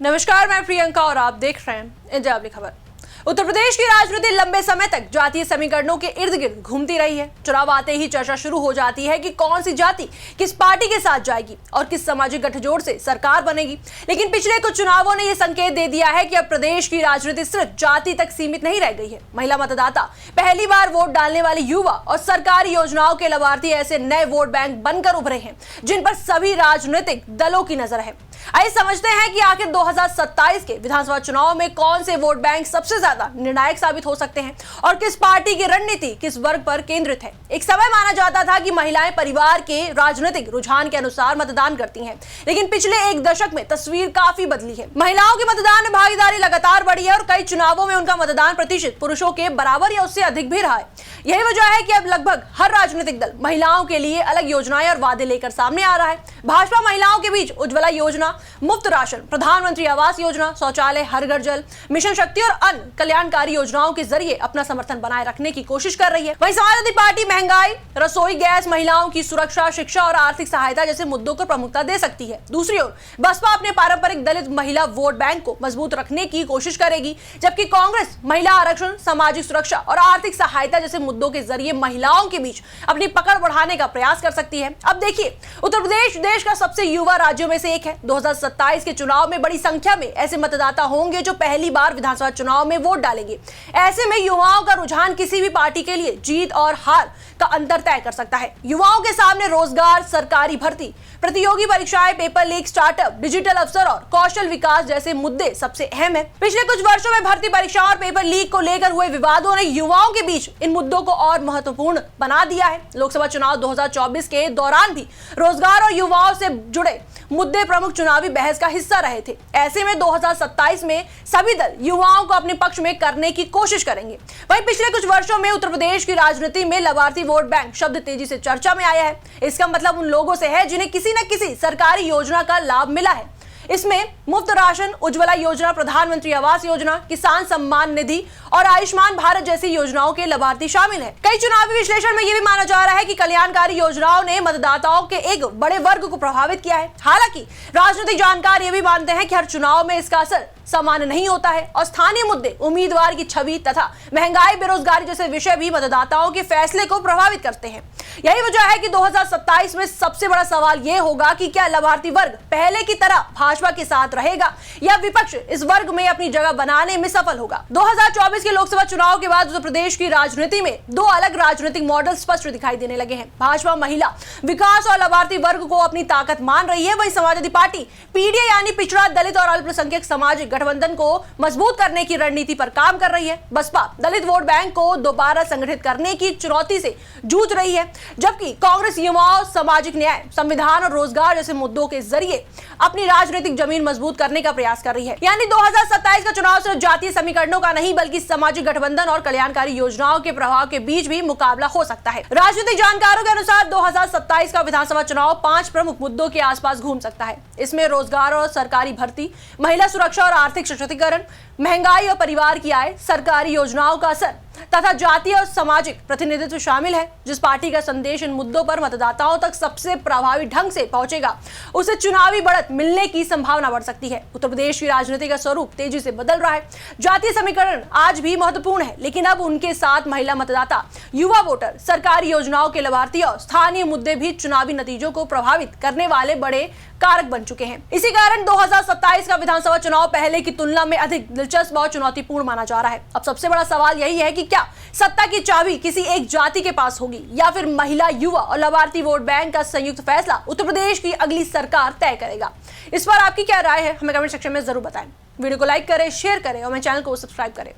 नमस्कार, मैं प्रियंका और आप देख रहे हैं इंडिया अपनी खबर। उत्तर प्रदेश की राजनीति लंबे समय तक जातीय समीकरणों के इर्द गिर्द घूमती रही है। चुनाव आते ही चर्चा शुरू हो जाती है कि कौन सी जाति किस पार्टी के साथ जाएगी और किस सामाजिक गठजोड़ से सरकार बनेगी। लेकिन पिछले कुछ चुनावों ने यह संकेत दे दिया है कि अब प्रदेश की राजनीति सिर्फ जाति तक सीमित नहीं रह गई है। महिला मतदाता, पहली बार वोट डालने वाले युवा और सरकारी योजनाओं के लाभार्थी ऐसे नए वोट बैंक बनकर उभरे हैं जिन पर सभी राजनीतिक दलों की नजर है। आइए समझते हैं कि आखिर 2027 के विधानसभा चुनाव में कौन से वोट बैंक सबसे ज्यादा निर्णायक साबित हो सकते हैं और किस पार्टी की रणनीति किस वर्ग पर केंद्रित है। एक समय माना जाता था कि महिलाएं परिवार के राजनीतिक रुझान के अनुसार मतदान करती हैं, लेकिन पिछले एक दशक में तस्वीर काफी बदली है। महिलाओं की मतदान में भागीदारी लगातार बढ़ी है और कई चुनावों में उनका मतदान प्रतिशत पुरुषों के बराबर या उससे अधिक भी रहा है। यही वजह है कि अब लगभग हर राजनीतिक दल महिलाओं के लिए अलग योजनाएं और वादे लेकर सामने आ रहा है। भाजपा महिलाओं के बीच उज्ज्वला योजना, मुफ्त राशन, प्रधानमंत्री आवास योजना, शौचालय, हर घर जल, मिशन शक्ति और अन्य कल्याणकारी योजनाओं के जरिए अपना समर्थन बनाए रखने की कोशिश कर रही है। वहीं समाजवादी पार्टी महंगाई, रसोई गैस, महिलाओं की सुरक्षा, शिक्षा और आर्थिक सहायता जैसे मुद्दों को प्रमुखता दे सकती है। दूसरी ओर बसपा अपने पारंपरिक दलित महिला वोट बैंक को मजबूत रखने की कोशिश करेगी, जबकि कांग्रेस महिला आरक्षण, सामाजिक सुरक्षा और आर्थिक सहायता जैसे मुद्दों के जरिए महिलाओं के बीच अपनी पकड़ बढ़ाने का प्रयास कर सकती है। अब देखिए, उत्तर प्रदेश देश का सबसे युवा राज्यों में से एक है। 2027 के चुनाव में बड़ी संख्या में ऐसे मतदाता होंगे जो पहली बार विधानसभा चुनाव में वोट डालेंगे। ऐसे में युवाओं का रुझान किसी भी पार्टी के लिए जीत और हार का अंतर तय कर सकता है। युवाओं के सामने रोजगार, सरकारी भर्ती, प्रतियोगी परीक्षाएं, पेपर लीक, स्टार्टअप, डिजिटल अवसर और कौशल विकास जैसे मुद्दे सबसे अहम है। पिछले कुछ वर्षों में भर्ती परीक्षाओं और पेपर लीक को लेकर हुए विवादों ने युवाओं के बीच इन मुद्दों को और महत्वपूर्ण बना दिया है। लोकसभा चुनाव 2024 के दौरान भी रोजगार और युवाओं से जुड़े मुद्दे प्रमुख चुनावी बहस का हिस्सा रहे थे। ऐसे में 2027 में सभी दल युवाओं को अपने पक्ष में करने की कोशिश करेंगे। वहीं पिछले कुछ वर्षों में उत्तर प्रदेश की राजनीति में लाभार्थी वोट बैंक शब्द तेजी से चर्चा में आया है। इसका मतलब उन लोगों से है जिन्हें किसी न किसी सरकारी योजना का लाभ मिला है। इसमें मुफ्त राशन, उज्ज्वला योजना, प्रधानमंत्री आवास योजना, किसान सम्मान निधि और आयुष्मान भारत जैसी योजनाओं के लाभार्थी शामिल हैं। कई चुनावी विश्लेषण में यह भी माना जा रहा है कि कल्याणकारी योजनाओं ने मतदाताओं के एक बड़े वर्ग को प्रभावित किया है। हालांकि राजनीतिक जानकार ये भी मानते हैं कि हर चुनाव में इसका असर समान नहीं होता है और स्थानीय मुद्दे, उम्मीदवार की छवि तथा महंगाई, बेरोजगारी जैसे विषय भी मतदाताओं के फैसले को प्रभावित करते हैं। यही वजह है कि 2027 में सबसे बड़ा सवाल यह होगा कि क्या लाभार्थी वर्ग पहले की तरह भाजपा के साथ रहेगा या विपक्ष इस वर्ग में अपनी जगह बनाने में सफल होगा। 2024 के लोकसभा चुनाव के बाद उत्तर प्रदेश की राजनीति में दो अलग राजनीतिक मॉडल स्पष्ट दिखाई देने लगे हैं। भाजपा महिला विकास और लाभार्थी वर्ग को अपनी ताकत मान रही है, वही समाजवादी पार्टी पीडीए यानी पिछड़ा, दलित और अल्पसंख्यक सामाजिक गठबंधन को मजबूत करने की रणनीति पर काम कर रही है। बसपा दलित वोट बैंक को दोबारा संगठित करने की चुनौती से जूझ रही है, जबकि कांग्रेस युवाओं, सामाजिक न्याय, संविधान और रोजगार जैसे मुद्दों के जरिए अपनी राजनीतिक जमीन मजबूत करने का प्रयास कर रही है। यानी 2027 का चुनाव सिर्फ जातीय समीकरणों का नहीं बल्कि सामाजिक गठबंधन और कल्याणकारी योजनाओं के प्रभाव के बीच भी मुकाबला हो सकता है। राजनीतिक जानकारों के अनुसार 2027 का विधानसभा चुनाव 5 प्रमुख मुद्दों के आसपास घूम सकता है। इसमें रोजगार और सरकारी भर्ती, महिला सुरक्षा और आर्थिक सशक्तिकरण, महंगाई और परिवार की आय, सरकारी योजनाओं का असर तथा जातीय और सामाजिक प्रतिनिधित्व शामिल है। जिस पार्टी का संदेश इन मुद्दों पर मतदाताओं तक सबसे प्रभावी ढंग से पहुंचेगा, उसे चुनावी बढ़त मिलने की संभावना बढ़ सकती है। उत्तर प्रदेश की राजनीति का स्वरूप तेजी से बदल रहा है। जातीय समीकरण आज भी महत्वपूर्ण है, लेकिन अब उनके साथ महिला मतदाता, युवा वोटर, सरकारी योजनाओं के लाभार्थी और स्थानीय मुद्दे भी चुनावी नतीजों को प्रभावित करने वाले बड़े कारक बन चुके हैं। इसी कारण 2027 का विधानसभा चुनाव पहले की तुलना में अधिक दिलचस्प और चुनौतीपूर्ण माना जा रहा है। अब सबसे बड़ा सवाल यही है कि क्या सत्ता की चाबी किसी एक जाति के पास होगी या फिर महिला, युवा और लाभार्थी वोट बैंक का संयुक्त फैसला उत्तर प्रदेश की अगली सरकार तय करेगा। इस पर आपकी क्या राय है, हमें कमेंट सेक्शन में जरूर बताएं। वीडियो को लाइक करें, शेयर करें और मेरे चैनल को सब्सक्राइब करें।